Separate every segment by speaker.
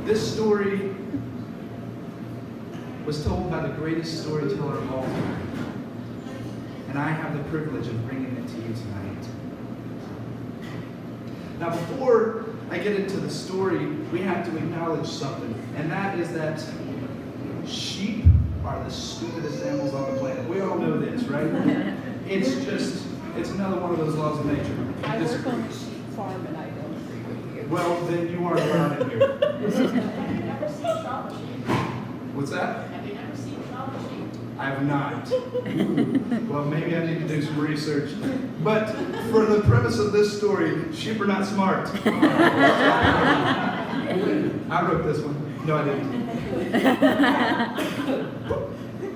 Speaker 1: This story was told by the greatest storyteller of all time. And I have the privilege of bringing it to you tonight. Now, before I get into the story, we have to acknowledge something. And that is that sheep are the stupidest animals on the planet. We all know this, right? It's another one of those laws of nature.
Speaker 2: I work on a sheep farm and I don't agree with you.
Speaker 1: Well, then you aren't around in here.
Speaker 3: Have you never seen Shop Sheep?
Speaker 1: What's that?
Speaker 3: Have you never seen Shop Sheep?
Speaker 1: I have not. Well, maybe I need to do some research. But for the premise of this story, sheep are not smart. I wrote this one. No, I didn't.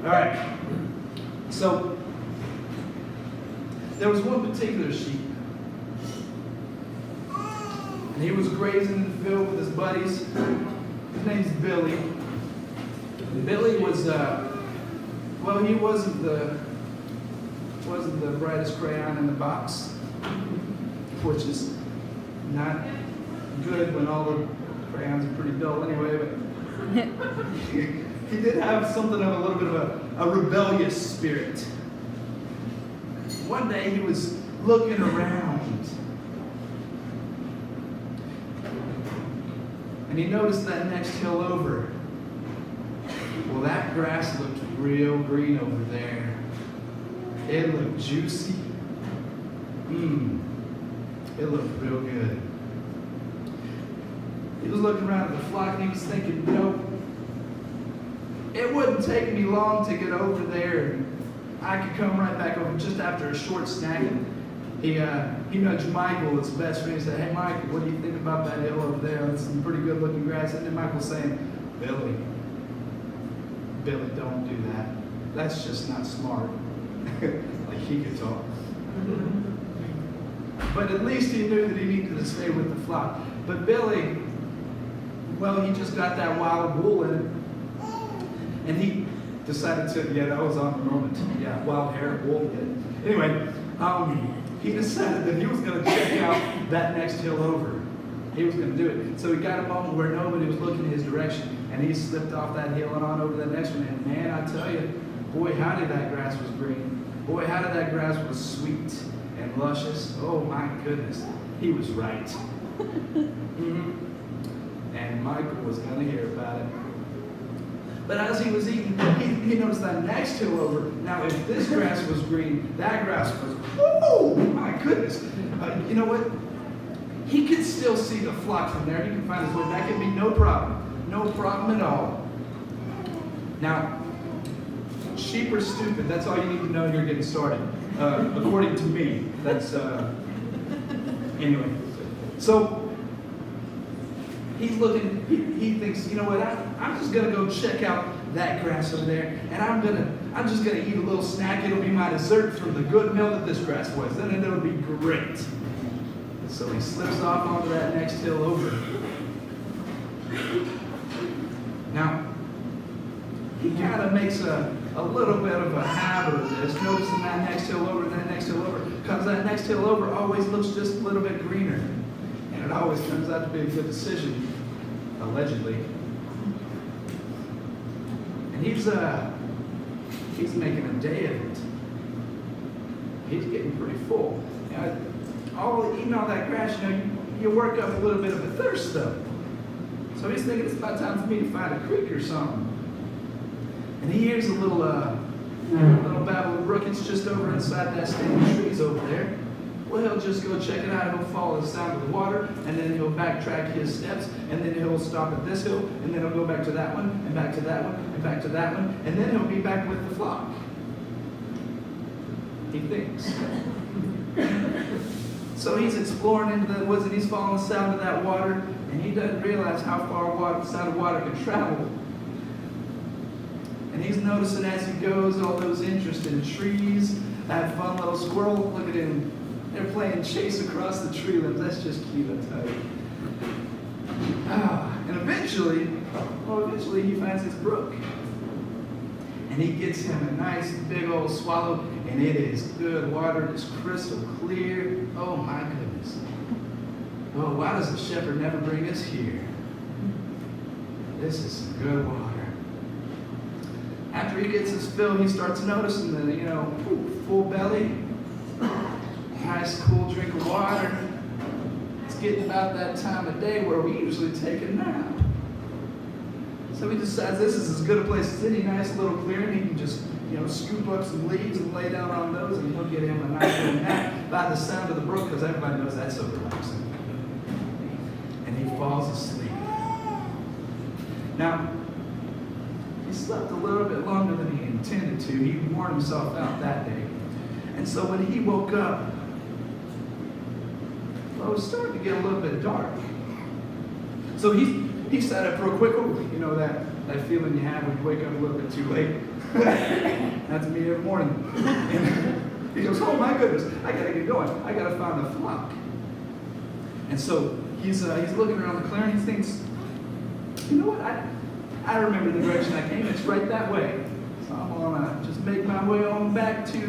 Speaker 1: All right. So, there was one particular sheep. And he was grazing in the field with his buddies. His name's Billy. Billy was, well, he wasn't the brightest crayon in the box, which is not good when all the crayons are pretty dull anyway, but he did have something of a little bit of a rebellious spirit. One day he was looking around and he noticed that next hill over. Well, that grass looked real green over there. It looked juicy. It looked real good. He was looking around at the flock and he was thinking, it wouldn't take me long to get over there. I could come right back over just after a short snack. And he nudged Michael, his best friend. He said, "Hey, Michael, what do you think about that hill over there? That's some pretty good looking grass." And then Michael's saying, Billy, don't do that. That's just not smart." Like he could talk. But at least he knew that he needed to stay with the flock. But Billy, well, he just got that wild wool in him. And he decided to, that was on the moment. Yeah, wild hair, wool. Yeah. Anyway, he decided that he was going to check out that next hill over. He was going to do it. So he got a moment where nobody was looking in his direction. And he slipped off that hill and on over the next one. And man, I tell you, boy, how did that grass was green. Boy, how did that grass was sweet and luscious. Oh my goodness, he was right. And Michael was going to hear about it. But as he was eating, he noticed that next hill over. Now, if this grass was green, that grass was, oh my goodness. You know what? He could still see the flock from there. He can find his way back. It'd be no problem. No problem at all. Now, sheep are stupid. That's all you need to know when you're getting started. According to me. That's, anyway. So, he's looking, he thinks, you know what, I'm just going to go check out that grass over there, and I'm just going to eat a little snack. It'll be my dessert from the good meal that this grass was. Then it'll be great. So he slips off onto that next hill over. Now, he kind of makes a little bit of a habit of this, noticing that next hill over and that next hill over, because that next hill over always looks just a little bit greener. And it always turns out to be a good decision, allegedly. And he's making a day of it. He's getting pretty full. Eating all that grass, you work up a little bit of a thirst, though. So he's thinking it's about time for me to find a creek or something. And he hears a little babbling brook. It's just over inside that stand of trees over there. Well, he'll just go check it out. He'll follow the sound of the water, and then he'll backtrack his steps, and then he'll stop at this hill, and then he'll go back to that one, and back to that one, and back to that one, and then he'll be back with the flock. He thinks. So he's exploring into the woods, and he's following the sound of that water, and he doesn't realize how far the sound of water can travel. And he's noticing as he goes all those interesting trees, that fun little squirrel. Look at him. They're playing chase across the tree limbs. That's just cute, I tell you. And eventually he finds this brook. And he gets him a nice big old swallow, and it is good water. It's crystal clear. Oh my goodness. Oh, why does the shepherd never bring us here? this is some good water. After he gets his fill, he starts noticing that, full belly, nice cool drink of water. It's getting about that time of day where we usually take a nap. So he decides this is as good a place as any, nice little clearing. He can just, scoop up some leaves and lay down on those, and he'll get him a nice little nap by the sound of the brook, because everybody knows that's so relaxing. And he falls asleep. Now, he slept a little bit longer than he intended to. He worn himself out that day. And so when he woke up, well, it was starting to get a little bit dark. So he sat up real quick. That feeling you have when you wake up a little bit too late. That's me every morning. And he goes, oh my goodness, I gotta get going. I gotta find the flock. And so he's looking around the clearing. He thinks, you know what? I remember the direction I came. It's right that way. So I'm gonna just make my way on back to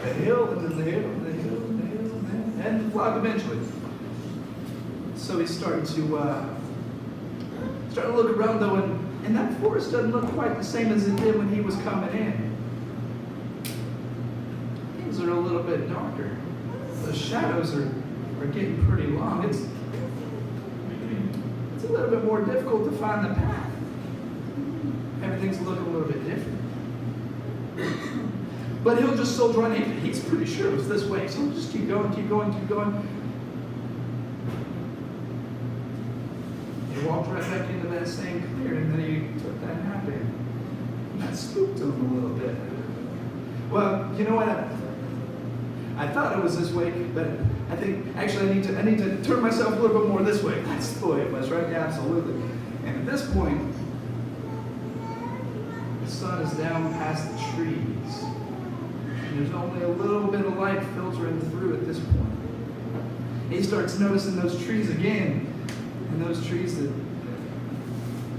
Speaker 1: the hill, and then the hill, and the hill, and the hill, and the flock eventually. So he's starting to look around though, and that forest doesn't look quite the same as it did when he was coming in. Things are a little bit darker. The shadows are getting pretty long. It's a little bit more difficult to find the path. Everything's looking a little bit different. But he'll just soldier on. He's pretty sure it was this way, so he'll just keep going, keep going, keep going. He walked right back into that same clearing, and then he took that nap in. And that spooked him a little bit. Well, you know what? I thought it was this way, but I think actually I need to turn myself a little bit more this way. That's the way it was, right? Yeah, absolutely. And at this point, the sun is down past the trees. And there's only a little bit of light filtering through at this point. And he starts noticing those trees again. And those trees that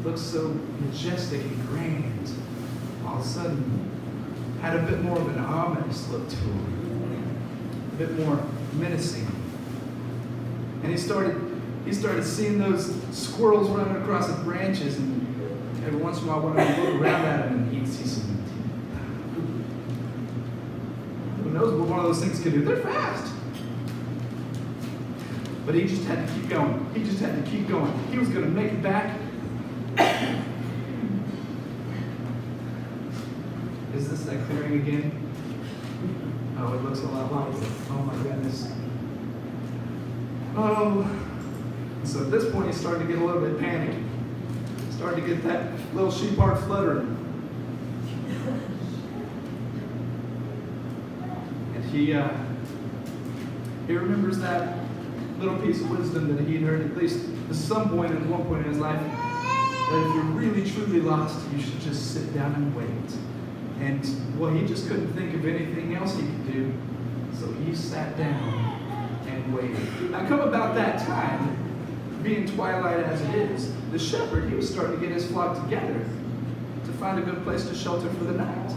Speaker 1: look so majestic and grand, all of a sudden had a bit more of an ominous look to them. A bit more menacing. And he started seeing those squirrels running across the branches, and every once in a while when I would look around at him and he'd see some. Who knows what one of those things can do? They're fast. But he just had to keep going. He just had to keep going. He was going to make it back. Is this that clearing again? Oh, it looks a lot like it. Oh my goodness. Oh. So at this point, he's starting to get a little bit panicky. Starting to get that little sheep heart fluttering. And he remembers that little piece of wisdom that he'd heard at least at some point, at one point in his life, that if you're really truly lost, you should just sit down and wait. And well, he just couldn't think of anything else he could do, so he sat down and waited. Now, come about that time, being twilight as it is, the shepherd, he was starting to get his flock together to find a good place to shelter for the night.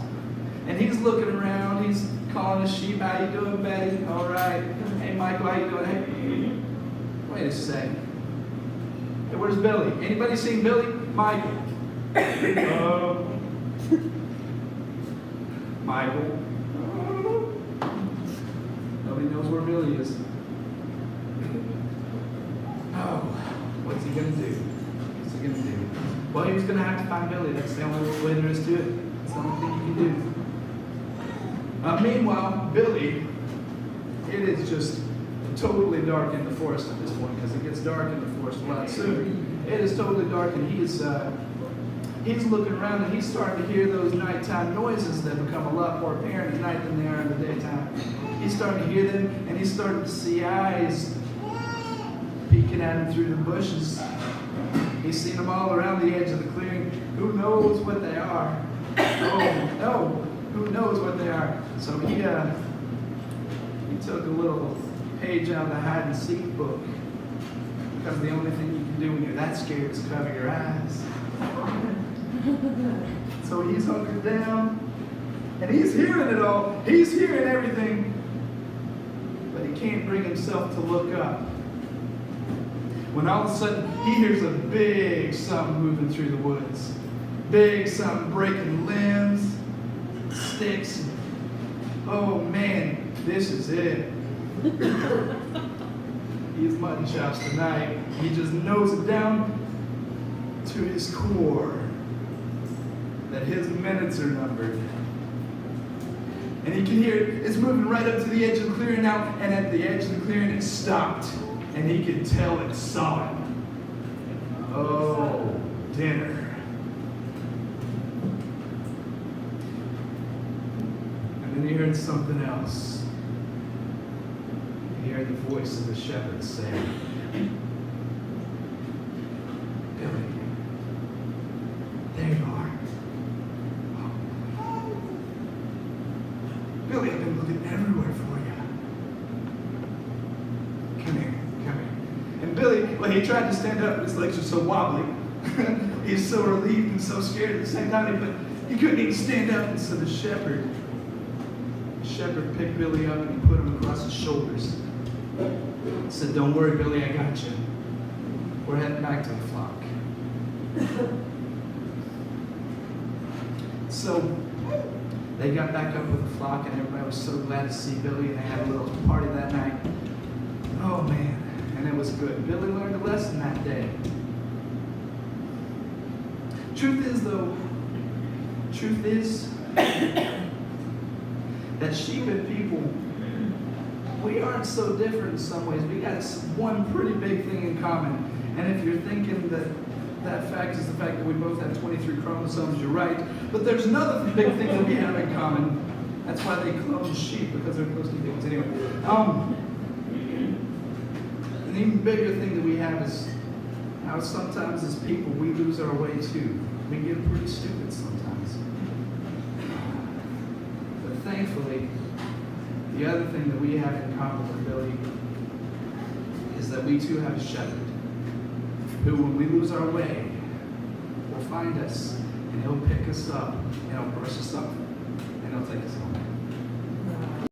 Speaker 1: And he's looking around, he's calling his sheep, how you doing, Betty? All right. Hey, Michael, how you doing? Hey, wait a second. Hey, where's Billy? Anybody seen Billy? Michael. Michael. Nobody knows where Billy is. Oh, what's he going to do? What's he going to do? Well, he was going to have to find Billy. That's the only way there is to it. It's the only thing he can do. Meanwhile, Billy, it is just totally dark in the forest at this point, because it gets dark in the forest a lot sooner. It is totally dark, and he's looking around, and he's starting to hear those nighttime noises that become a lot more apparent at night than they are in the daytime. He's starting to hear them, and he's starting to see eyes peeking at him through the bushes. He's seen them all around the edge of the clearing. Who knows what they are? Oh, no. Who knows what they are? So he took a little page out of the hide and seek book, because the only thing you can do when you're that scared is cover your eyes. So he's hunkered down, and he's hearing it all. He's hearing everything, but he can't bring himself to look up. when all of a sudden he hears a big something moving through the woods. Big something breaking limbs, sticks. Oh man, this is it. He's mutton chops tonight. He just knows it down to his core that his minutes are numbered. And he can hear it. It's moving right up to the edge of the clearing now, and at the edge of the clearing it stopped. And he could tell it saw him. Oh, dinner. And then he heard something else. He heard the voice of the shepherd say, Billy, there you are. Billy, I've been looking everywhere for you. Come here, come here. And Billy, when he tried to stand up, his legs were so wobbly. He's so relieved and so scared at the same time, but he couldn't even stand up. And so the shepherd picked Billy up and he put him across his shoulders. He said, don't worry, Billy, I got you. We're heading back to the flock. So they got back up with the flock, and everybody was so glad to see Billy, and they had a little party that night. Oh man, and it was good. Billy learned a lesson that day. Truth is that sheep and people, we aren't so different in some ways. We got one pretty big thing in common. And if you're thinking that that fact is the fact that we both have 23 chromosomes, you're right. But there's another big thing that we have in common. That's why they clone sheep, because they're close to humans anyway. An even bigger thing that we have is how sometimes as people we lose our way too. We get pretty stupid sometimes. But thankfully, the other thing that we have in common with Billy is that we too have a shepherd who, when we lose our way, will find us and he'll pick us up and he'll brush us up and he'll take us home.